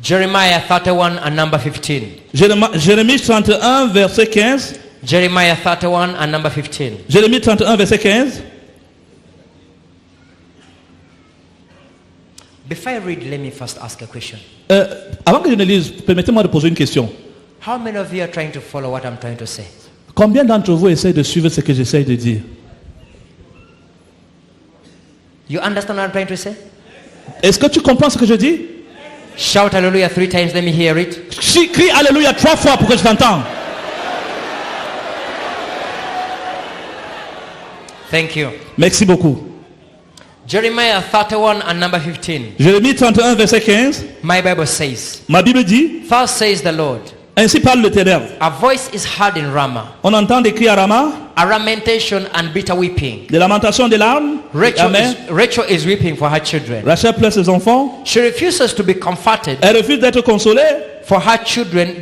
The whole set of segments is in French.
Jeremiah 31 and number 15. Jérémie 31, verset 15. Jeremiah 31 and number 15. Jérémie 31, verset 15. Before I read, let me first ask a question. Avant que je ne lise, permettez-moi de poser une question. How many of you are trying to follow what I'm trying to say? Combien d'entre vous essayent de suivre ce que j'essaie de dire? You understand what I'm trying to say? Est-ce que tu comprends ce que je dis? Shout hallelujah 3 times, let me hear it. Crie Alléluia 3 fois pour que je t'entende. Thank you. Merci beaucoup. Jeremiah 31 and number 15. Jérémie 31, verset 15. My Bible says, Ma Bible dit, thus says the Lord, ainsi parle l'Éternel. a voice is heard in Ramah, On entend des cris à Rama, a lamentation and bitter weeping. des lamentations, des larmes. Amen. Rachel is weeping for her children. Rachel pleure ses enfants. She refuses to be comforted Elle refuse d'être consolée for her children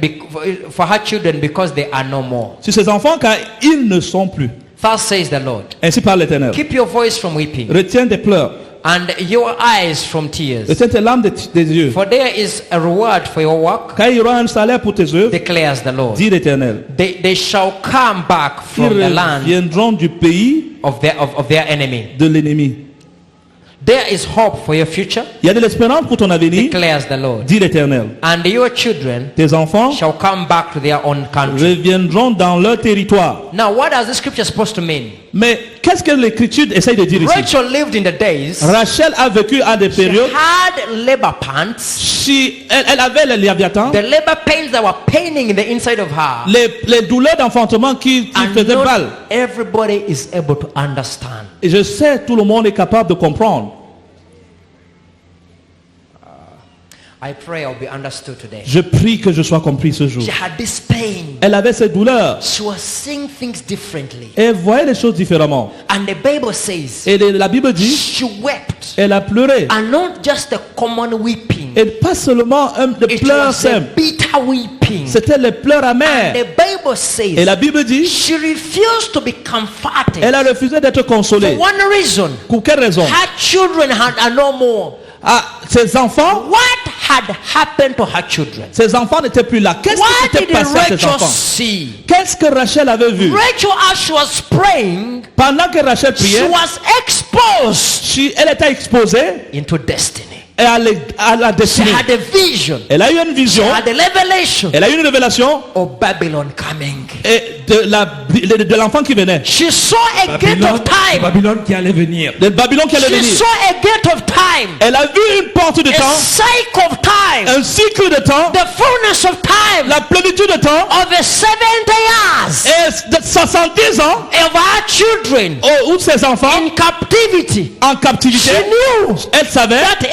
because they are no more. sur ses enfants car ils ne sont plus. Thus says the Lord, Ainsi parle l'Éternel. keep your voice from weeping Retiens tes pleurs. and your eyes from tears. Retiens tes larmes des yeux. For there is a reward for your work, Car il y aura un salaire pour tes œuvres, declares the Lord. dit l'Éternel. They shall come back Ils from the land reviendront du pays of their enemy. de l'ennemi. There is hope for your future, Il y a de l'espérance pour ton avenir, declares the Lord. dit l'Éternel. And your children Tes enfants shall come back to their own country. reviendront dans leur territoire. Now, what does the scripture supposed to mean? Mais qu'est-ce que l'Écriture essaye de dire ici? Rachel lived in the days. Rachel a vécu à des She périodes. had labor pants. Elle avait les léviathans, The labor pains that were paining in the inside of her. les douleurs d'enfantement qui And faisaient not mal. everybody is able to understand. Et je sais, tout le monde est capable de comprendre. I pray I'll be understood today. Je prie que je sois compris ce jour. She had this pain. Elle avait ces douleurs. She was seeing things differently. Elle voyait les choses différemment. And the Bible says Et la Bible dit, she wept. elle a pleuré. And not just a common weeping. Et pas seulement des It pleurs was a simples. bitter weeping. C'était les pleurs amers. The Bible Et la says Bible dit, she refused to be comforted. elle a refusé d'être For consolée. one reason. Pour quelle raison? Her children are no more. Ses enfants, What had happened to her children? ses enfants n'étaient plus là. Qu'est-ce What qui s'était did passé à ses Rachel enfants? see? Qu'est-ce que Rachel avait vu? Rachel, as she was praying, Pendant que Rachel she priait, was exposed elle était exposée into destiny. à la She destinée. had a vision. Elle a eu une vision, She had a revelation elle a eu une révélation of Babylon coming. et de l'enfant qui venait. She saw a gate of time. Babylone qui allait venir. De Babylone qui allait She venir. saw a gate of time. Elle a vu une porte de A temps, cycle of time. un cycle de temps, The fullness of time la plénitude de temps, of the 70 years et de 70 ans of our children où ses enfants in captivity. en captivité. She knew Elle savait that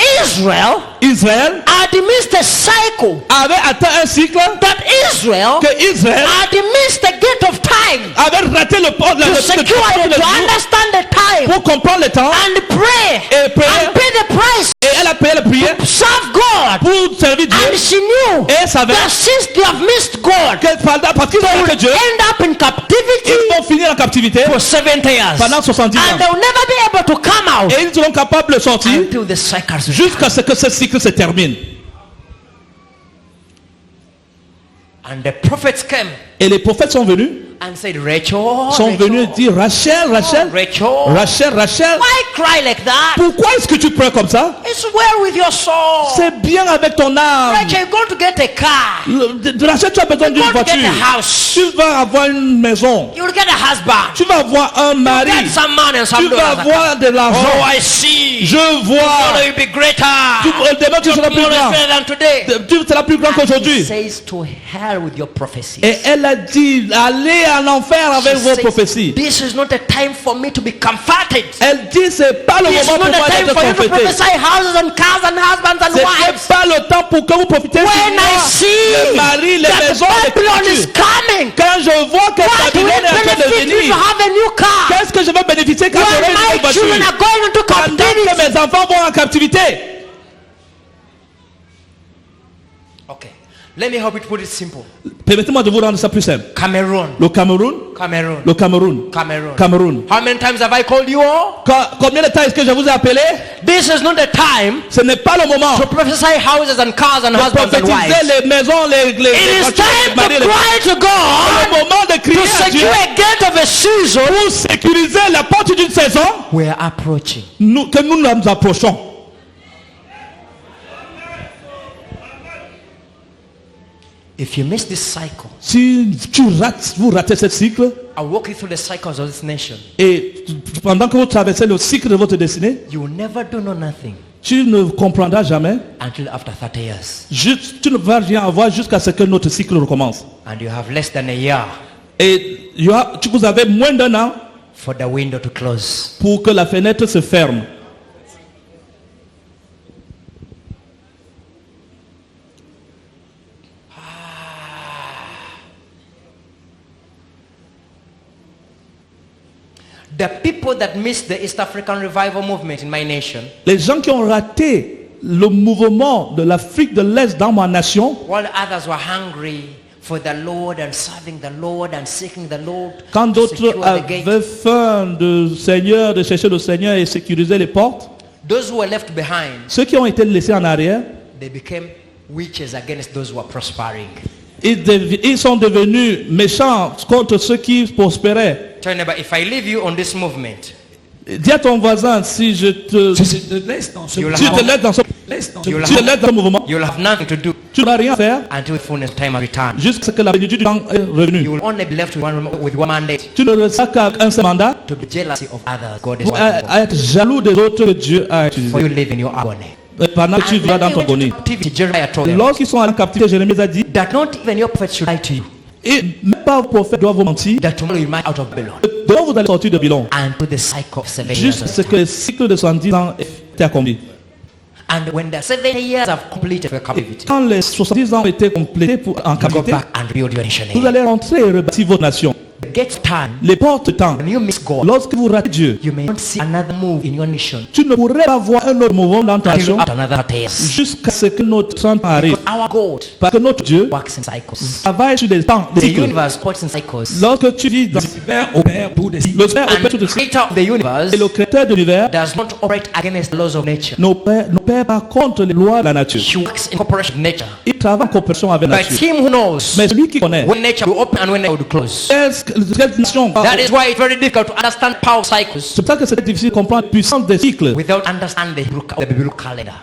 Israël had missed a cycle. avait atteint un cycle, That Israel que Israël had missed the gate of time avait raté le port de to la secure it, to understand the time pour comprendre le temps and pray et prier. and pay the price, Et elle a payé le prière serve God. pour servir Dieu. And she knew Et elle savait that since they have missed God, que parce qu'ils they ont will fait Dieu, end up in captivity ils vont finir en captivité for 70 years. pendant 70 And ans. they will never be able to come out Et ils seront capables de sortir until the cycles jusqu'à ce que ce cycle se termine. And the prophets came Et les prophètes sont venus, and said, Rachel, sont venus dire Rachel, Rachel, Rachel, Rachel, why cry like that? pourquoi est-ce que tu pleures comme ça? It's well with your soul. C'est bien avec ton âme. Rachel, you're going to get a car. Rachel, tu as besoin d'une You're going to voiture. get a house. Tu vas avoir une maison. You'll get a husband. Tu vas avoir un mari. Get some money and some Tu vas dollars. avoir de l'argent. Oh, I see. Je Tomorrow vois. you'll be greater. Demain, tu seras plus Tomorrow grand. is better than today. Tu seras plus grand He qu'aujourd'hui. says to hell with your prophecies. Et elle a dit, allez en enfer avec She vos says, prophéties. this is not a time for me to be comforted. Elle dit, c'est pas le This is moment pour not a moi time d'être for you to prophété. prophesy houses and cars and husbands and Ce n'est wives. pas le temps pour que vous profitez sur When I moi. see Le mari, les that maisons, les Babylon is cultures. coming, Quand je vois que what will Babylone est en train de benefit me to venir, have a new car? qu'est-ce que je vais bénéficier quand j'aurai When une my nouvelle children voiture? are going into Pendant captivity. que mes enfants vont en captivité. Okay. Let me help you to put it simple. Permettez-moi de vous rendre ça plus simple. Cameroon. Le Cameroun, Cameroon. le Cameroun, Cameroon. Cameroun. How many times have I called you all? Combien de temps est-ce que je vous ai appelé? This is not the time Ce n'est pas le moment to prophesy houses and cars and de husbands and prophétiser wives. les maisons, les It is voitures, les time maris, to cry to C'est le God moment de crier to à Dieu secure a gate of a season. pour sécuriser la porte d'une saison We are approaching. que nous nous approchons. If you miss this cycle, Si vous ratez ce cycle, I'll walk you through the cycles of this nation. et pendant que vous traversez le cycle de votre destinée, You will never do nothing tu ne comprendras jamais. until after 30 years. Tu ne vas rien avoir jusqu'à ce que notre cycle recommence. And you have less than a year Et vous avez moins d'un an for the window to close. pour que la fenêtre se ferme. The people that missed the East African revival movement in my nation, Les gens qui ont raté le mouvement de l'Afrique de l'Est dans ma nation, while others were hungry for the Lord and serving the Lord and seeking the Lord, quand to d'autres secure the gate, avaient faim de Seigneur, de chercher le Seigneur et sécuriser les portes, those who were left behind, ceux qui ont été laissés en arrière, they became witches against those who were prospering. ils sont devenus méchants contre ceux qui prospéraient. Tell your neighbor, if I leave you on this movement, Dis à ton voisin, si je te, Si je te laisse dans ce You'll si je te laisse dans ce, laisse dans si You'll je te laisse dans le mouvement, you'll have nothing to do tu n'as rien à faire until the fullness of time has returned. jusqu'à ce que la plénitude du temps est You revenue. will only be left with one mandate, Tu ne resteras qu'un seul mandat, to be jealousy of others. God is pour working for. être jaloux des autres que Dieu a For utilisés. you live in your agony. Pendant que tu And vas when dans they ton went agonie. into captivity, Jeremiah told them Lorsqu'ils sont allés en captivité, Jérémie a dit, that not even your prophets should lie to you, et même pas vos prophètes doivent vous mentir, that tomorrow you might out of Babylon, dont vous allez sortir de Babylone, until the cycle of 7 years. jusqu'à ce que le cycle de 70 ans ait accompli. And when the 7 years have completed your captivity, Quand les 70 ans ont été complétés en you go captivité, back and build your nation vous again. allez rentrer et rebâtir votre nation. The gate time, Les portes de temps, when you miss God, lorsque vous ratez Dieu, you may not see another move in your nation tu ne pourrais pas voir un autre mouvement dans ta until nation after another 30 years. jusqu'à ce que notre temps arrive. Because our God Parce que notre Dieu works in cycles. travaille sur des temps, des The cycles. universe works in cycles. Lorsque tu vis dans l'univers opère pour des le Père And opère tout the de suite, creator of the universe et le créateur de l'univers does not operate against the laws of nature. n'opère pas contre les lois de la nature. He works in cooperation with nature. Il travaille en coopération avec la But nature. him who knows Mais celui qui connaît when nature will open and when nature will close. quelle nation, That is why it's very difficult to understand power cycles c'est pour ça que c'est difficile de comprendre la puissance des cycles without understanding the biblical calendar.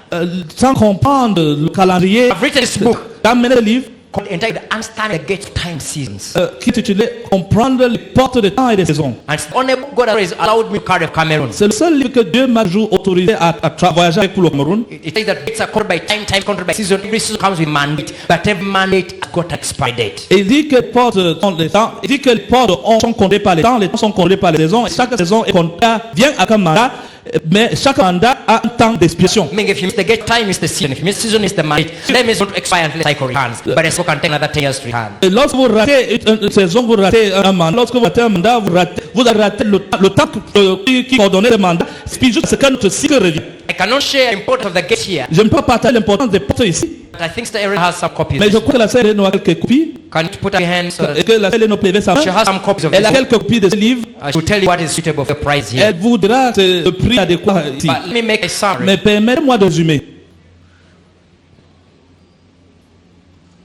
sans comprendre le calendrier. I've written this book D'amener le livre called entitled Understanding the Gate of Time Seasons. qui est intitulé Comprendre les portes des temps et des saisons. And it's the only book God has allowed me to carry of Cameroon. C'est le seul livre que Dieu m'a autorisé à voyager avec pour le Cameroun. It says that gates are called by time, time controlled by season. Every season comes with mandate, but every mandate has got an expiry date. Et il dit que les portes sont les temps, il dit que les portes sont comptées par les temps sont comptées par les saisons, et chaque saison est comptée, vient avec un mandat, mais chaque mandat a un temps d'expiration. Meaning if you miss the gate time, is the season. If you miss season, is the mandate. That means not expire until the cycle returns. But the cycle can take another 10 years to return. Et lorsque vous ratez une saison, vous ratez un mandat. Lorsque vous ratez un mandat, vous avez raté le temps qui coordonnait le mandat. Puis juste ce que notre cycle revient. I cannot share the importance of the gate here, Je ne peux pas partager l'importance des portes ici, but I think Sister Erin has some copies. mais je crois que la sœur Hélène a quelques copies, Can you put up your hands so et that que la sœur Hélène a levé sa she main. has some copies of Elle a this? quelques copies de ce livre. She will tell you what is suitable for the price here. Elle vous dira le prix adéquat ici. But let me make a summary. Mais permettez-moi de résumer.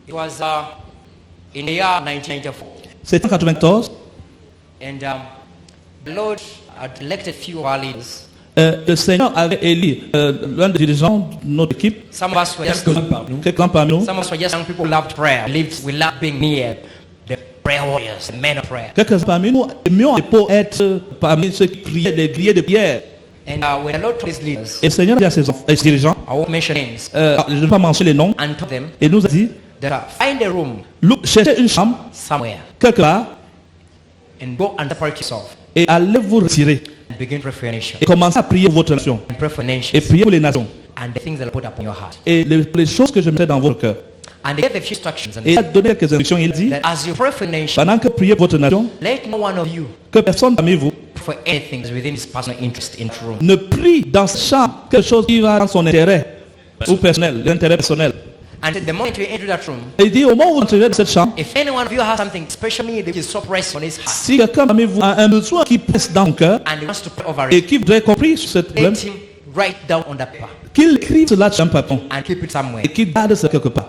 It was in the year 1994, C'est en 94. and the Lord had elected few of our leaders. Le Seigneur avait élu l'un des dirigeants de notre équipe, Some of us were just quelques-uns parmi nous. quelqu'un parmi nous. some of us were just young people who loved prayer. We loved being near the prayer warriors, the men of prayer. Quelques-uns parmi nous aimions pour être parmi ceux qui priaient, les grillés de prière. And when the Lord told his leaders, Et le Seigneur a dit à ses dirigeants, I won't mention names, je ne vais pas mentionner les noms, and told them et nous a dit, that find a room cherchez une chambre, somewhere quelque part, and go and separate yourself et allez vous retirer. and begin to pray for your nation Et commencez à prier pour votre nation. and pray for nations Et prier pour les nations. and the things that are put upon your heart. Et les choses que je mettrai dans votre cœur. And they gave a few instructions and Et il a said donné quelques instructions. Il dit, that as you pray for a nation, pendant que priez pour votre nation, let no one of you que personne parmi vous pray for anything that's within his personal interest in the room. ne prie dans ce champ quelque chose qui va dans son intérêt ou personnel, l'intérêt personnel. And the moment you enter that room, Et il dit, au moment où vous entrerez dans cette chambre, if anyone of you has something special need, which is so pressing on his heart, si quelqu'un parmi vous a un besoin qui pèse dans le cœur and he wants to pray over et it, qui voudrait compris sur ce problème, let him write down on that paper qu'il écrive cela sur un papier and keep it somewhere. et qu'il garde ça quelque part.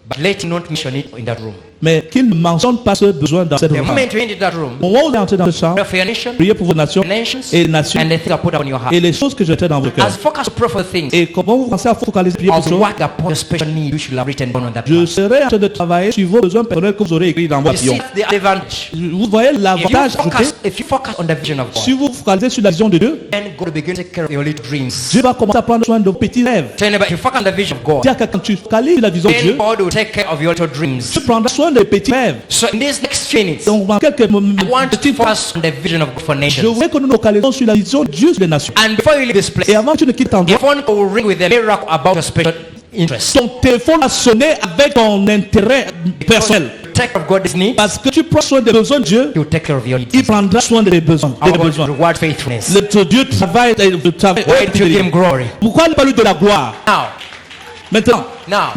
But let him not mention it in that room. Mais qu'il ne mentionne pas ce besoin dans cette The chambre. moment you enter that room, Au moment où vous entrez dans cette chambre, pray for your nation, priez pour vos nations nations, et les nations and the things I put upon your heart. et les choses que j'étais dans vos cœurs. As focus to pray for things Et comment vous pensez à focaliser, prier pour of ça, what upon your special need, you should have written down on that je paper. serai en train de travailler sur vos besoins personnels que vous aurez écrits dans You votre see pion. the advantage. Vous voyez l'avantage ajouté. If you focus on the vision of God, Si vous vous focalisez sur la vision de Dieu, then God will begin to take care of your little dreams. Dieu va commencer à prendre soin de vos petits rêves. Tell anybody, if you focus on the vision of God, Dis à quelqu'un, tu focalises sur la vision de then Dieu, God will take care of your little dreams. tu prendras soin des petits rêves. So in these next few minutes, Donc, dans quelques I want to petits focus on the vision of God for je nations. voudrais que nous nous focalisons sur la vision de Dieu sur les nations. And before you leave this place, Et avant que tu ne quittes ton your phone will ring with a miracle about your special interest. ton téléphone a sonné avec ton intérêt personnel. Take care of God's needs, Parce que tu prends soin des besoins de Dieu, He will take care of your il needs. prendra soin des besoins. How Des about besoins. reward faithfulness? Le Dieu travaille. Why did you give Him glory? Pourquoi ne pas lui de la gloire? Maintenant, Now,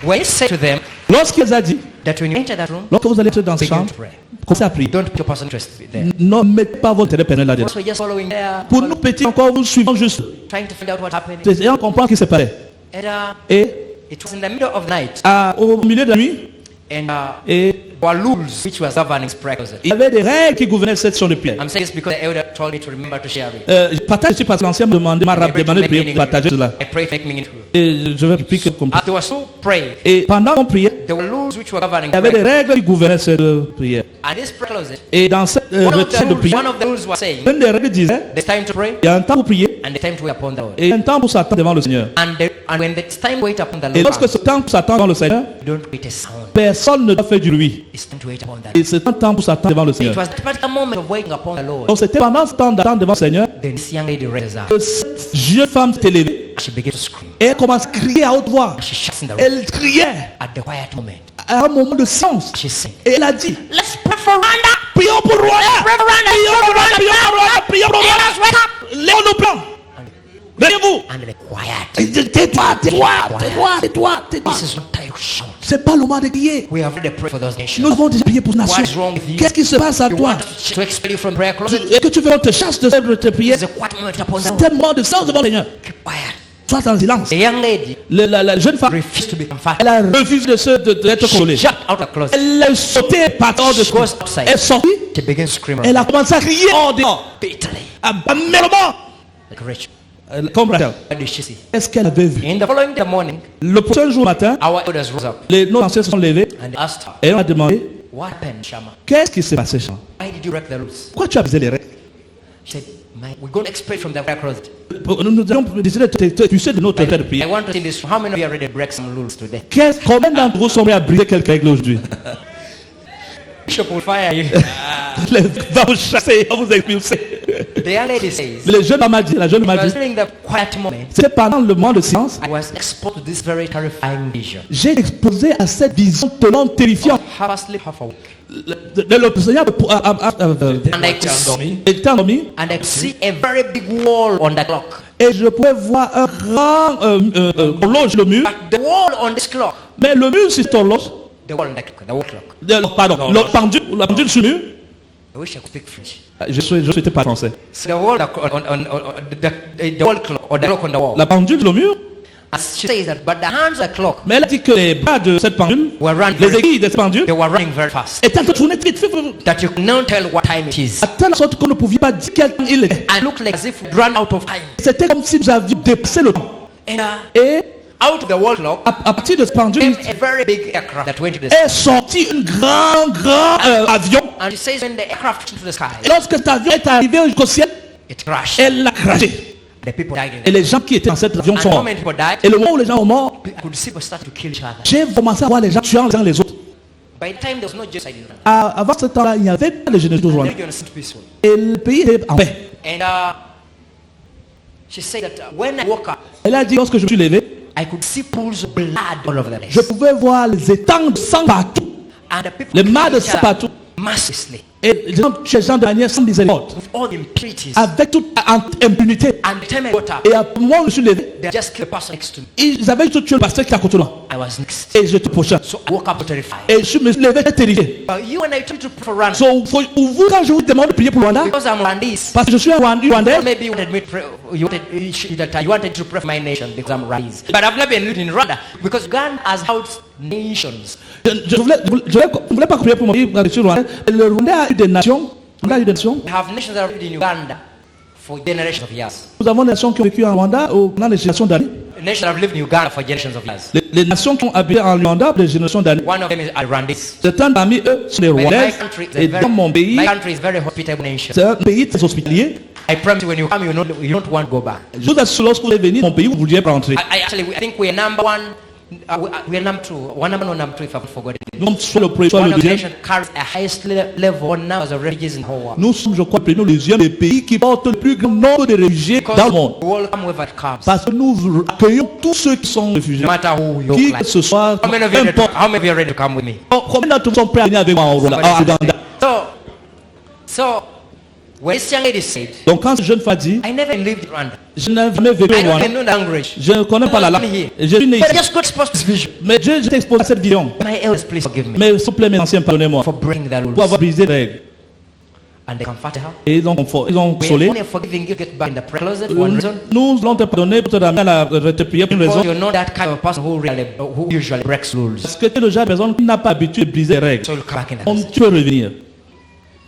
when you say to them lorsqu'il a dit, that when you enter that room, lorsque vous allez entrer dans cette begin chambre, to pray. commencez à prier. Don't put your personal interest there. Ne mettez pas votre intérêt personnel là-dedans. Also, just following there, Pour nous petits encore, nous suivons juste. trying to find out what's happening. Et on comprend ce qui s'est passé. And Et it was in the middle of the night, au milieu de la nuit, and et there were rules which was governing prayer closet. il y avait des règles qui gouvernaient cette session de prière. I'm saying this because the elder told me to remember to share it. Je partage ici parce que l'ancien m'a demandé de prier pour partager cela. I pray, make me into. Et je vais prier comme As they were so praying, Et pendant qu'on priait, there were rules which were governing il y avait des prayer. règles qui gouvernaient cette prière. And this prayer closet, Et dans cette retraite de prière, one of the rules was saying, une des règles disait, there's time to pray il y a un temps pour prier and the time to wait upon the Lord. et un temps pour s'attendre devant le Seigneur. And when it's time to wait upon the Et Lord, lorsque ce temps pour s'attendre devant le Seigneur, don't wait a sound. personne ne doit faire du bruit. It's time to wait upon the Et Lord. c'est un temps pour s'attendre devant le It Seigneur. was that particular moment of waiting upon the Lord. Donc c'était pendant ce temps d'attendre devant le Seigneur Then this young lady raises up. que cette jeune femme s'est levée She began to scream. et elle commence à crier à haute voix. She shuts in the room. Elle criait At the quiet moment, à un moment de silence. she sang. Et elle a dit, Let's pray for Rwanda. prions pour Rwanda, Pray for Rwanda. prions pour Rwanda, prions pour Rwanda, prions pour Rwanda. Let's wake up. Léon nos plans. Réveillez-vous. And the quiet. Et dit, tais-toi, tais-toi, tais-toi, tais-toi, tais-toi. This is not time to shout. C'est pas le moment de crier. We have already prayed for those nations. Nous avons déjà prié pour les nations. What is wrong with you? Qu'est-ce qui se passe à You toi? want to expel you from prayer closet? Et que tu veux qu'on te chasse de cette prière? There's a quiet moment upon the C'est Lord. un moment de silence devant le Seigneur. Keep quiet. Sois en silence. The young lady La jeune femme, refused to be comforted. elle a refusé d'être consolée. She jumped out of the closet. Elle a sauté par hors de She goes outside. Elle est sortie. She began to scream Elle a commencé à crier hors dehors. bitterly. Amèrement. Like Rachel. Comme Rachel. What did she see? Est-ce qu'elle avait vu? In the following day morning, Le prochain jour matin, our elders rose up nos anciens se sont levés and asked her, et on a demandé, what happened, Shama? qu'est-ce qui s'est passé, Jean? Why did you break the rules? Pourquoi tu as brisé les règles? She said, we're going to expel from the prayer closet. Nous allons décider de t'expulser de notre terre de I prière. want to see this. How many of you already break some rules today? Combien d'entre vous sont prêts à briser quelques règles aujourd'hui? Bishop will fire you. Va vous chasser, va vous expulser. The young lady says, Le jeune homme a dit, la jeune I homme a was dit, during the quiet moment, c'était pendant le moment de silence, I was exposed to this very terrifying vision. j'ai exposé à cette vision tellement terrifiante. Half asleep, half awake. Le Seigneur And I could see, était endormi and I could see a very big wall on the clock. et je pouvais voir un grand horloge le mur, But the wall on this clock, mais le mur sur cette horloge, the wall on the wall clock. pardon, la pendule sur le mur, I wish I could speak French. je souhaitais pas français. So the wall the wall clock, or the clock on the wall. La pendule sur le mur, As she says that, but the hands of the clock mais elle a dit que les bras de cette pendule, were running. les aiguilles de cette pendule, They were running very fast. étaient en train de tourner très vite, That you could not tell what time it is. à telle sorte qu'on ne pouvait pas dire quel temps il était. And looked like as if we'd run out of time. C'était comme si nous avions dépassé le temps. And Et out of the wall clock à partir de cette pendule, came a very big aircraft that went to the sky. est sorti un grand avion. And it says when the aircraft went to the sky, Et lorsque cet avion est arrivé jusqu'au ciel, it crashed. elle l'a crashé. The people died in Et it. les gens qui étaient dans cet avion And sont the morts. moment people died, Et le moment où les gens sont morts, I could see people start to kill each other. j'ai commencé à voir les gens tuant les uns les autres. By the time there was no genocide in Rwanda. Avant ce temps-là, il n'y avait pas de génocide au The Rwanda. region seemed peaceful. Et le pays était en paix. And she said that when I woke up, Elle a dit, lorsque je me suis levé, I could see pools of blood all over the place. je pouvais voir les étangs de sang partout, And the people les killing mares de each sang other partout. mercilessly. Et les gens tuent les gens de manière sans miséricorde, with all the impurities. avec toute impunité. And the time I got up, Et à moi, je me suis levé. they just killed the person next to me. Ils avaient juste tué le pasteur qui est à côté de moi. I was next. Et j'étais prochain. So I woke up terrified. Et je me suis levé terrifié. But you and I told you to pray for Rwanda. So, pour vous, quand je vous demande de prier pour Rwanda, Because I'm Rwandese. parce que je suis un Rwandais, Maybe you wanted me to pray, you wanted to pray for my nation because I'm Rwandese. But I've never been living in Rwanda because Uganda has housed nations. je voulais pas prier pour mon pays, parce que je suis Rwandais. Le Rwanda a eu des nations. On a eu des nations. We have nations that have lived in Uganda for generations of years. Nous avons des nations qui ont vécu en Rwanda pendant des générations d'années. Nations that have lived in Uganda for generations of years. Les nations qui ont habité en Rwanda pour des générations d'années. One of them is Rwandese. Certains parmi eux sont des But Rwandais. Et dans mon pays, my country is a very hospitable nation. c'est un pays très hospitalier. I promise you, when you come, you don't want to go back. Je vous assure, lorsque vous allez venir dans mon pays, vous ne vouliez pas rentrer. I think we're number one. We're number two. One number one, number two, if I've forgotten. Nous sommes soit le premier, soit One le of the deuxième. nations carries a highest level of numbers of refugees in the whole world. Nous sommes, je crois, le premier ou le deuxième des pays qui portent le plus grand nombre de réfugiés dans le monde. We welcome whoever it comes. Parce que nous accueillons tous ceux qui sont réfugiés. No matter who you Qui look que like. ce soit, How many of you are ready to come with me? combien d'entre vous sont prêts à venir avec moi en Rwanda, à Uganda? So, when this young lady said, Donc quand ce jeune femme dit, I never lived in Rwanda. je n'ai jamais vécu I au don't Rwanda, even know the language. je ne connais pas la langue, je suis né But I ici. just got exposed to this vision. Mais Dieu, je t'ai exposé à cette vision. My elders, please forgive me Mais s'il vous plaît, mes anciens, pardonnez-moi for breaking the pour rules. avoir brisé les règles. And they comforted her. Et ils ont We consolé. only forgiving you, get back in the prayer closet for one reason. Nous allons te pardonner pour te ramener à te prier pour une Because raison. you're not that kind of person who usually breaks rules. Parce que tu es le genre de personne qui n'a pas l'habitude de briser les règles. So you'll come back in that. Donc tu peux revenir.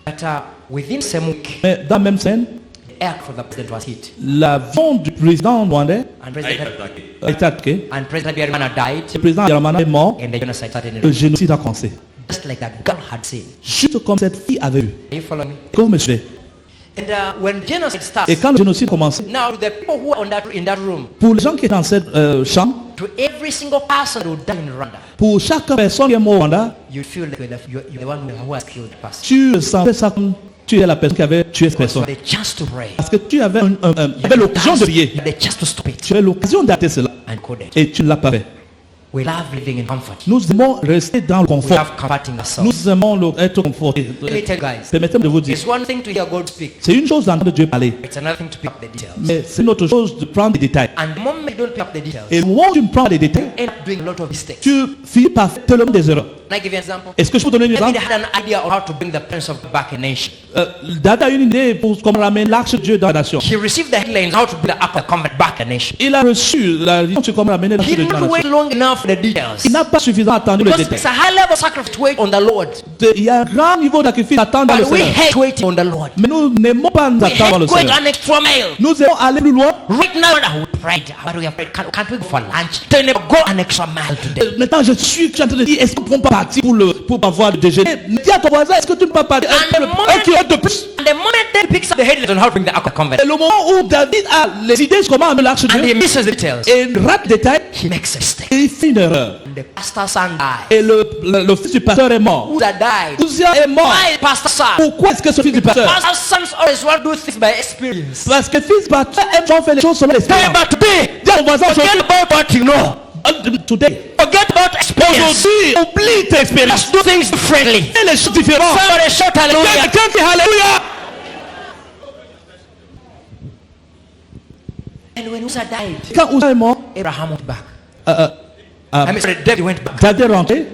But within same week, Mais dans la même scène, the aircraft for the president was hit. l'avion du président rwandais And President, a été attaqué. and President Habyarimana died. Le président Yaramana est mort. And the genocide started in Le génocide a commencé. just like that girl had said. Juste comme cette fille avait vu. Are you following me? Que vous me suivez. And when genocide starts, Et quand le génocide commençait, now the people who are in that room, pour les gens qui étaient dans cette chambre, to every single person who died in Rwanda, pour chaque personne qui est morte au Rwanda, you feel like you're the one who has killed the person. tu sentais ça comme tu es la personne qui avait tué cette personne. You had a chance to pray. Parce que tu avais, avais l'occasion de prier. You had a chance to stop it. Tu avais l'occasion d'arrêter cela. And couldn't. Et tu ne l'as pas fait. We love living in comfort. Nous aimons rester dans le We confort. love comforting ourselves. Nous aimons être confortés. Let me tell you guys, Permettez-moi de vous dire, it's one thing to hear God speak. c'est une chose d'entendre Dieu parler, It's another thing to pick up the details. mais c'est une autre chose de prendre des détails. And the moment you don't pick up the details, Et le moment où tu me prends des détails, you end up doing a lot of mistakes. tu finis par faire tellement des erreurs. Can I give you an example? Est-ce que je peux donner un David exemple? had an idea of how to bring the prince of God back a nation. David a une idée pour comment ramener l'arche de Dieu dans la nation. He received the headlines how to bring the ark of the covenant back a nation. Il a reçu la vision sur comment ramener l'arche He de Dieu dans didn't la wait nation. long enough for the details. Il n'a pas suffisamment attendu le Because détail. it's a high level sacrifice to wait on the Lord. Il y a un grand niveau de sacrifice à attendre dans le But we Seigneur. hate waiting on the Lord. Mais nous n'aimons pas nous We attendre dans le hate going Seigneur. an extra mile. Nous aimons aller plus loin. Right now, we prayed. But we have prayed. Can't we go for lunch? Tell them, go an extra mile today. Maintenant, je suis en train de dire, est-ce qu'on ne prend pas partir pour avoir le déjeuner? Dis à ton voisin, est-ce que tu ne peux pas partir un kilomètre de plus? And the moment they picks up the headlines on how to bring the ark of the covenant, Et le moment où David a les idées sur comment amener l'arche de and he Dieu, misses the details, et il rate le détail, he makes a mistake. et il fait une erreur. And the pastor's son died. Et le fils du pasteur est mort. Who that died? Uzziah est mort. Why is pastor's son? Pourquoi est-ce que ce fils du pasteur? Pastor's sons always want to do things by experience. Parce que fils du pasteur aime faire les choses selon Hey, l'expérience. but today, Dis à ton voisin forget aujourd'hui, about what you know. today, Forget about experience. aujourd'hui, oublie tes expériences. Let's do things differently. Fais les choses différentes. Somebody shout hallelujah. Quelqu'un qui alléluia. And when Uzzah died, Quand Uzziah est mort, Abraham went back. I mean, sorry, David went back David est rentré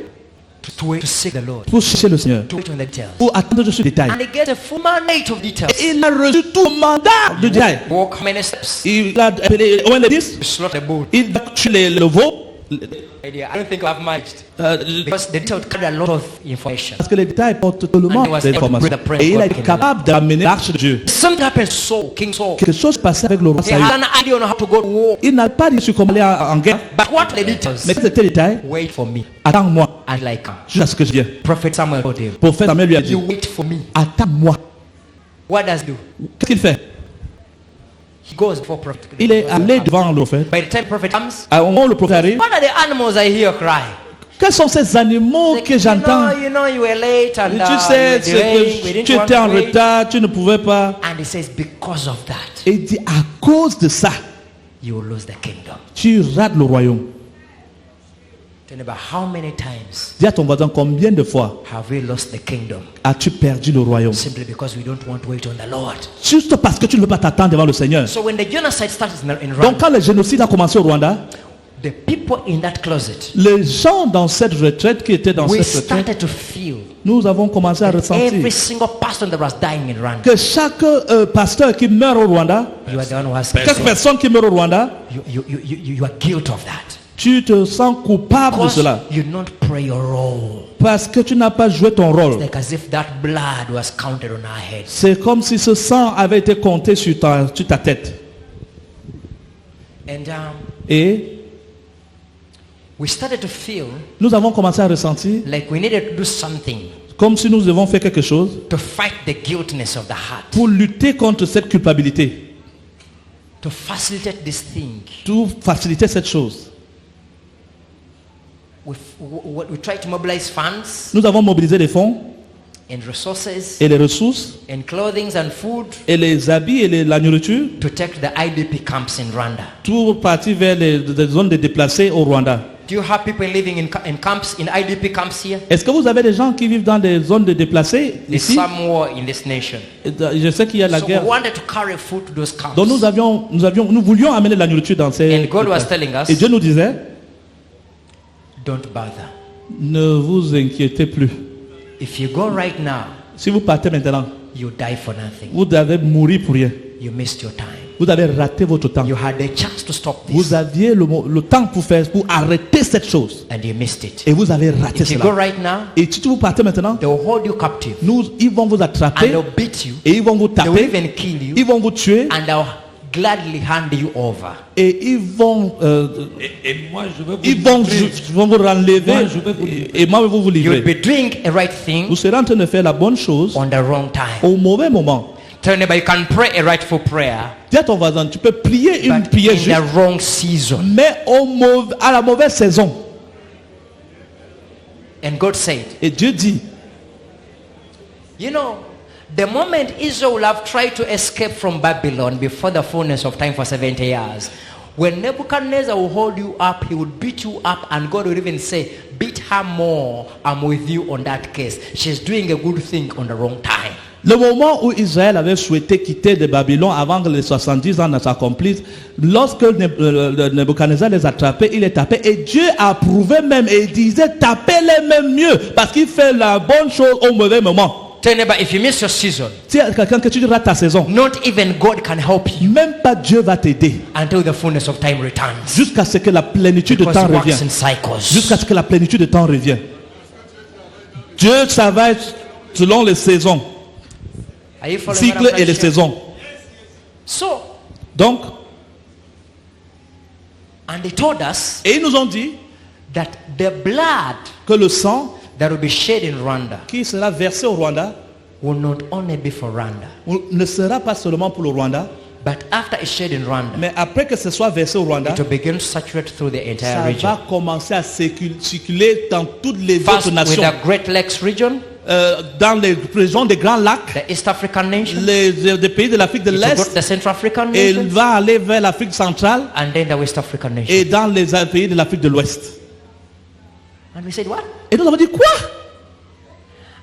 to seek the Lord, pour chercher le Seigneur, to wait on the details. pour attendre ce détail. And he gets a full mandate of details. Il a reçu tout le mandat de détail. Walk many steps. Il a appelé Owen Ledis, Slaughter the bull. il a tué le veau, I don't think I've managed. Because the details carry a lot of information. parce que les détails portent tellement And he was able to d'informations. bring the prince Et il a back été in capable d'amener l'arche de Dieu. Something happened to Saul, King Saul. Quelque chose passait avec le roi He Saül. had an idea on how to go to war. Il n'a pas dit sur comment aller en guerre. But what are the details? Mais c'était les détails. Wait for me. Attends-moi, Until I come. jusqu'à ce que je vienne. Prophet Samuel told him, Prophète Samuel lui a dit, you wait for me. attends-moi. What does he do? Qu'est-ce qu'il fait? He goes before prophet. Il est allé devant le prophète. By the time prophet comes, À un moment où le prophète arrive, what are the animals I hear cry? quels sont ces animaux que j'entends? You know, you were late and Tu sais, you were delaying, we didn't tu want étais en to wait. retard, tu ne pouvais pas. And he says, because of that, Et il dit, à cause de ça, you will lose the kingdom. tu rates le royaume. Tell me about how many times Dis à ton voisin, combien de fois have we lost the kingdom as-tu perdu le royaume? simply because we don't want to wait on the Lord? Juste parce que tu ne veux pas t'attendre devant le Seigneur. So when the genocide started in Donc Rwanda, quand le génocide a commencé au Rwanda, the people in that closet, les gens dans cette retraite qui étaient dans we cette retraite, started to feel nous avons commencé à ressentir every single pastor that was dying in Rwanda. que chaque pasteur qui meurt au Rwanda, You are the one who has chaque personne qui meurt au Rwanda, you are guilty of that. tu te sens coupable de Because cela. you not pray your role. Parce que tu n'as pas joué ton rôle. Like as if that blood was counted on our heads. C'est comme si ce sang avait été compté sur ta tête. And Et we started to feel nous avons commencé à ressentir like we needed to do something comme si nous devons faire quelque chose to fight the guiltiness of the heart, pour lutter contre cette culpabilité, to facilitate this thing. pour faciliter cette chose. We try to mobilize funds Nous avons mobilisé les fonds and resources et les ressources and clothing and food et les habits et la nourriture to take the IDP camps in Rwanda. pour partir vers les zones de déplacés au Rwanda. Do you have people living in camps, in IDP camps here? Est-ce que vous avez des gens qui vivent dans des zones de déplacés There's ici? some war in this nation. Je sais qu'il y a la So we guerre. wanted to carry food to those camps. Donc nous voulions amener la nourriture dans ces And God was déplacés. telling us, Et Dieu nous disait, don't bother. ne vous inquiétez plus. If you go right now, Si vous partez maintenant, you die for nothing. vous devez mourir pour rien. You missed your time. Vous avez raté votre temps. You had a chance to stop this, Vous aviez le temps pour arrêter cette chose. and you missed it. Et vous avez raté If you go cela. right now, Et si vous partez maintenant, they will hold you captive, ils vont vous and attraper they'll beat you. et ils vont vous They will taper, even kill you, ils vont vous tuer and they'll gladly hand you over. et ils vont Et moi, je vais vous ils vont vous renlever Moi, je vais vous livrer. et moi je vais vous You'll livrer. be doing a right thing Vous serez en train de faire la bonne chose on the wrong time. au mauvais moment. Tell me, but you can pray a rightful prayer, Dis à ton voisin, tu peux prier une but prière in juste, the wrong season. mais à la mauvaise saison. And God said, Et Dieu dit, you know, the moment Israel will have tried to escape from Babylon before the fullness of time for 70 years, when Nebuchadnezzar will hold you up, he will beat you up, and God will even say, beat her more, I'm with you on that case. She's doing a good thing on the wrong time. le moment où Israël avait souhaité quitter de Babylone avant que les 70 ans ne s'accomplissent, lorsque Nebuchadnezzar les attrapait, il les tapait et Dieu approuvait même et disait tapez-les même mieux parce qu'il fait la bonne chose au mauvais moment. Tell me, but if you miss your season, Si quelqu'un que tu rates ta saison, not even God can help you même pas Dieu va t'aider until the fullness of time returns. jusqu'à ce que la plénitude de Because temps he works revienne. in cycles. Jusqu'à ce que la plénitude de temps revienne. Dieu, ça va être selon les saisons, Are you following what I'm cycles trying et to les share? saisons. So, Donc, and they told us et ils nous ont dit that the blood que le sang that will be shed in Rwanda qui sera versé au Rwanda will not only be for Rwanda, ne sera pas seulement pour le Rwanda, but after it's shed in Rwanda, mais après que ce soit versé au Rwanda, it will begin to saturate through the entire ça region. va commencer à circuler dans toutes les First autres with nations, the Great Lakes region, dans les régions des Grands Lacs, the East African nation, des pays de l'Afrique de it will go to l'Est, the Central African et il nation, va aller vers l'Afrique centrale and then the West African nation. et dans les pays de l'Afrique de l'Ouest. And we said, what? Et nous avons dit quoi?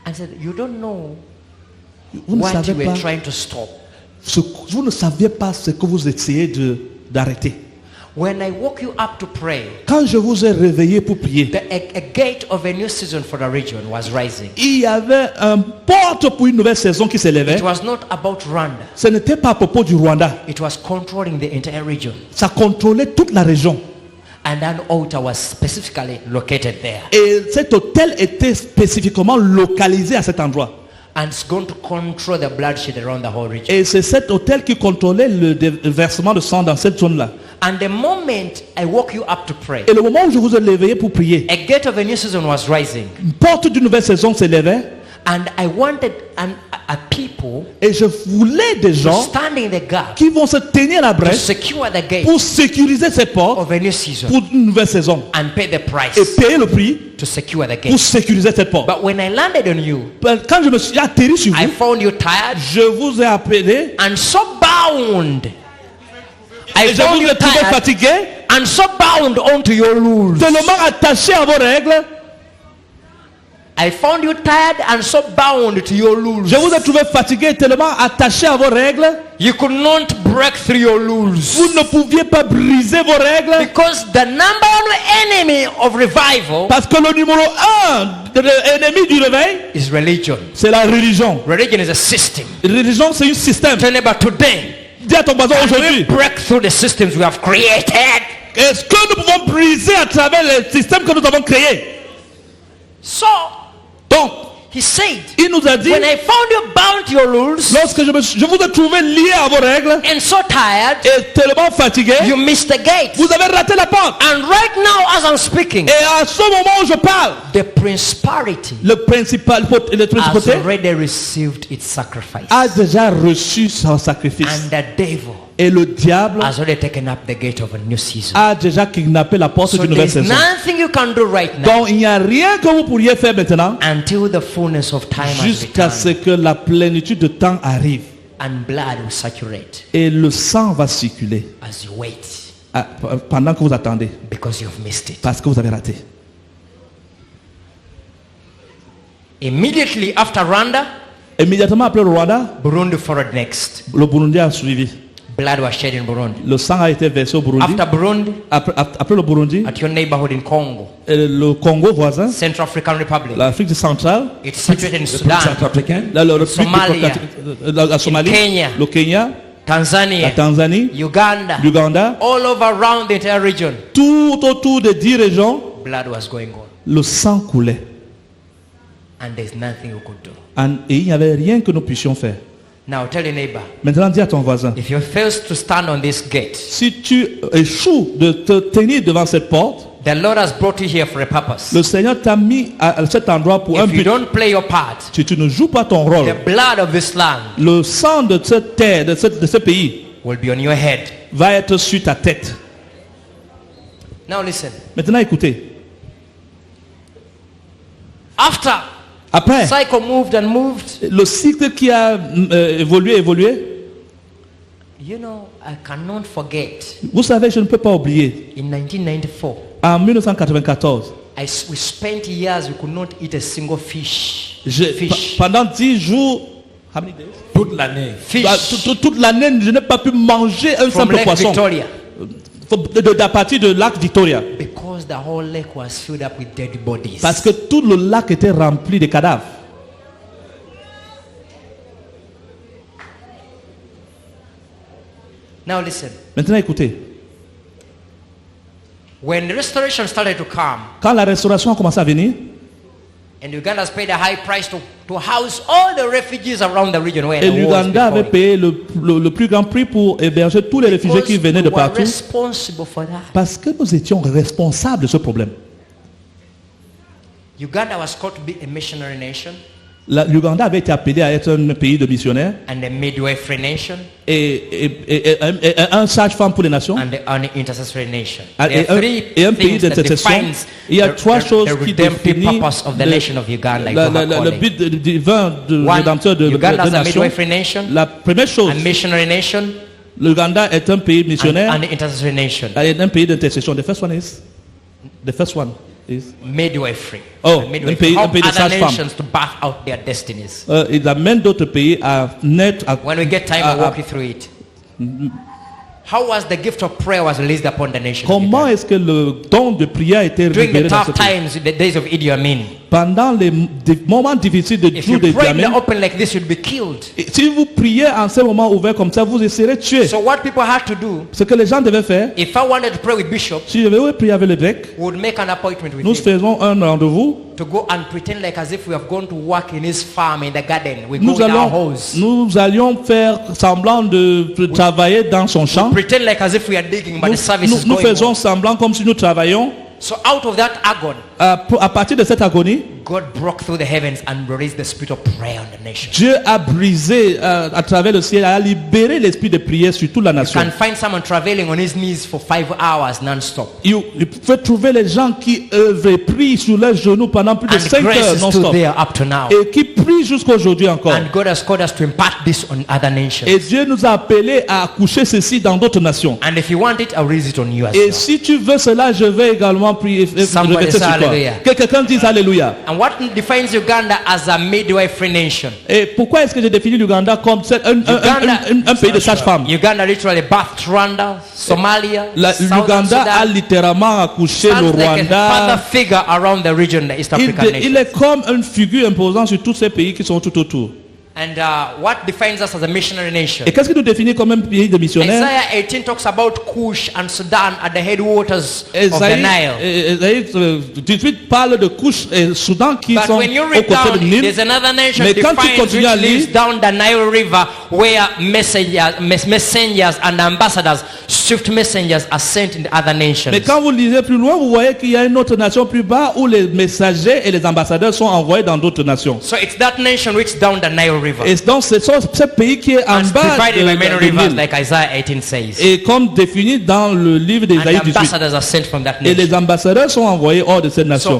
I said, you don't know Vous ne what savez you were pas trying to stop. vous ne saviez pas ce que vous essayez d'arrêter. When I woke you up to pray, Quand je vous ai réveillé pour prier, a gate of a new season for the region was rising. il y avait un porte pour une nouvelle saison qui s'élevait. It was not about Rwanda. Ce n'était pas à propos du Rwanda. It was controlling the entire region. Ça contrôlait toute la région. And an altar was specifically located there. Et cet hôtel était spécifiquement localisé à cet endroit. And it's going to control the bloodshed around the whole region. Et c'est cet hôtel qui contrôlait le versement de sang dans cette zone-là. And the moment I woke you up to pray, Et le moment où je vous ai réveillé pour prier, a gate of a new season was rising. une porte d'une nouvelle saison s'élevait. And I wanted a people Et je voulais des to gens stand in the gap qui vont se tenir la to brèche secure the gate pour sécuriser ces portes of a new season pour une nouvelle saison. and pay the Et price payer le prix to secure the pour gate. sécuriser cette porte. But when I landed on you, Quand je me suis atterri sur I vous, found you tired je vous ai appelé and so bound. I et je found vous you ai trouvé tired fatigué and so bound onto your rules. tellement attaché à vos règles. I found you tired and so bound to your rules. Je vous ai trouvé fatigué, tellement attaché à vos règles. You could not break through your rules. Vous ne pouviez pas briser vos règles. Because the number one enemy of revival Parce que le numéro 1 de l'ennemi du réveil, is religion. c'est la religion. Religion is a system. La religion, c'est un système. Tell neighbor today, Dis à ton voisin can we aujourd'hui, break through the systems we have created? est-ce que nous pouvons briser à travers le système que nous avons créé? So, Donc, he said, il nous a dit, when I found you bound to your rules lorsque je vous ai trouvé lié à vos règles and so tired, et tellement fatigué, you missed the gate. vous avez raté la porte. And right now, as I'm speaking, Et à ce moment où je parle, the principality le principauté has already received its sacrifice. a déjà reçu son sacrifice. And the devil Et le diable has already taken up the gate of a new season. a déjà kidnappé la porte So d'une nouvelle there's saison. nothing you can do right now Donc il n'y a rien que vous pourriez faire maintenant until the fullness of time has jusqu'à ce returned que la plénitude de temps arrive. and blood will saturate Et le sang va circuler as you wait pendant que vous attendez. because you've missed it. Parce que vous avez raté. Immediately after Rwanda, Immédiatement après le Rwanda, Burundi followed next. le Burundi a suivi. Blood was shed in Burundi. Le sang a été versé au Burundi. After Burundi, Après le Burundi, at your neighborhood in Congo, le Congo voisin, Central African Republic, l'Afrique centrale, it's situated in République Sudan, centrafricaine, la République Somalia, démocratique- la Somalie, Kenya, le Kenya, la Tanzania, Tanzanie, Uganda, l'Ouganda, all over around the entire region, tout autour des 10 régions, blood was going on. le sang coulait. And there's nothing you could do. Et il n'y avait rien que nous puissions faire. Now tell your neighbor, Maintenant, dis à ton voisin, if you fail to stand on this gate, si tu échoues de te tenir devant cette porte, the Lord has brought you here for a purpose. le Seigneur t'a mis à cet endroit pour un If you but. don't play your part, Si tu ne joues pas ton rôle, the blood of this land le sang de cette terre, de ce pays, will be on your head. va être sur ta tête. Now listen. Maintenant, écoutez. After Après, cycle moved and moved, le cycle qui a évolué, you know, I cannot forget. vous savez, je ne peux pas oublier. In 1994, En 1994, we spent years we could not eat a single fish. pendant 10 jours, how many days? toute l'année. Fish toute l'année, je n'ai pas pu manger un from simple Lake poisson. Victoria À partir de lac Victoria. because the whole lake was filled up with dead bodies. Parce que tout le lac était rempli de cadavres. Now listen. Maintenant, écoutez. When the restoration started to come, Quand la restauration a commencé à venir, and Uganda has paid a high price to house all the refugees around the region where et the war has l'Uganda been avait going. payé le plus grand prix pour héberger tous les réfugiés qui Because venaient de we were partout. responsible for that. Parce que nous étions responsables de ce problème. Uganda was called to be a missionary nation L'Uganda avait été appelé à être un pays de missionnaires and a midwifery nation et un sage-femme pour les nations and an intercessory nation. Ah, There are three et un pays things that d'intercession. defines Il y a trois choses the qui redemptive définissent purpose of the nation of Uganda. le but divin de One, rédempteur de Uganda is a nation. midwifery nation, La première chose, a missionary nation, l'Uganda est un pays missionnaire and an intercessory nation. et un pays d'intercession. The first one is Midwifery. Oh, Midwifery. un pays de Help other sages-femmes. nations to birth out their destinies. il amène d'autres pays à naître. When we get time, I'll walk you through it. How was the gift of prayer was released upon the nation? of Comment Uganda? est-ce que le don de prière a été During libéré the dans ce tough pays? times, the days of Idi Amin, Pendant les moments difficiles de if jour you de pray in the Amin, open like this, you'd be killed. si vous priez en ce moment ouvert comme ça, vous serez tués. So what people had to do, Ce que les gens devaient faire, if I wanted to pray with Bishop, si je vais prier avec l'évêque, we would make an appointment with nous him faisons un rendez-vous. to go and pretend like as if we have gone to work in his farm in the garden. We go in our hose. Nous allions faire semblant de travailler dans son champ. Pretend like as if we are digging, but Nous, the service is nous going faisons on. semblant comme si nous travaillions. So out of that agony, À partir de cette agonie, God broke through the heavens and released the spirit of prayer on the nation. Dieu a brisé à travers le ciel, a libéré l'esprit de prière sur toute la You nation. can find someone traveling on his knees for 5 hours non-stop. Il peut trouver les gens qui œuvrent et prient sur leurs genoux pendant plus de And 5 grace heures is still non-stop. there up to now. Et qui prient jusqu'à aujourd'hui encore. And God has called us to impart this on other nations. Et Dieu nous a appelés à coucher ceci dans d'autres nations. And if you want it, I'll release it on you as Et well. si tu veux cela, je vais également prier. Somebody répéter say sur toi. hallelujah. Que quelqu'un dise Alléluia. And what defines Uganda as a midwifery nation? Et pourquoi est-ce que j'ai défini l'Ouganda comme un pays de sages-femmes? Uganda literally birthed Rwanda, Somalia, Southern L'Ouganda a Sudan. littéralement accouché le Sounds like a father Rwanda. figure around the region, the East African Il nation. est comme une figure imposante sur tous ces pays qui sont tout autour. And what defines us as a missionary nation? Et qu'est-ce qui nous définit comme un pays de missionnaires? Isaiah 18 talks about Cush and Sudan at the headwaters of the Nile. Esaïe 18 parle de Cush et Soudan qui But sont when you aux read côtés down, du Nil. there's another nation Mais quand tu defined continues which à lire, lives down the Nile River, where messengers and ambassadors, swift messengers, are sent in the other nations. mais quand vous lisez plus loin, vous voyez qu'il y a une autre nation plus bas où les messagers et les ambassadeurs sont envoyés dans d'autres nations. So it's that nation which down the Nile River. Et donc c'est ce pays qui est en And bas divided by many du rivers, Nil. like Isaiah 18 says. Et comme défini dans le livre And d'Ésaïe 18. ambassadors are sent from that Et nation. les ambassadeurs sont envoyés hors de cette So nation.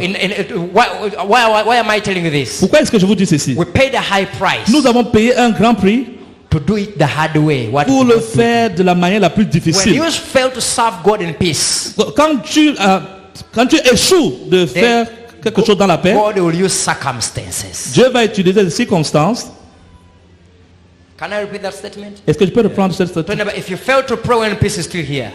why am I telling you this? Pourquoi est-ce que je vous dis ceci? We paid a high price Nous avons payé un grand prix to do it the hard way. What pour we le don't do. faire de la manière la plus When difficile. you fail to serve God in peace, Quand tu échoues de faire quelque chose dans la paix, God will use circumstances. Dieu va utiliser des circonstances. Can I repeat that statement? Est-ce que je peux reprendre cette statement? Remember, if you fail to pray when peace is still here,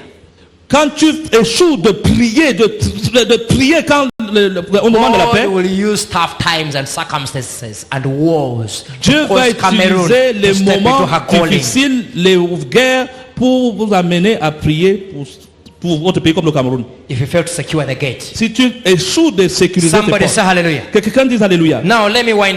Quand tu échoues de prier, de prier quand au moment de la paix, God will use tough times and circumstances and wars Dieu to va cause Cameroon utiliser to les step into moments her calling. difficiles, les guerres, pour vous amener à prier pour votre pays comme le Cameroun. If you fail to secure the gate. Si tu échoues de sécuriser tes Somebody portes, say hallelujah. que quelqu'un dise Alléluia. Now let me wind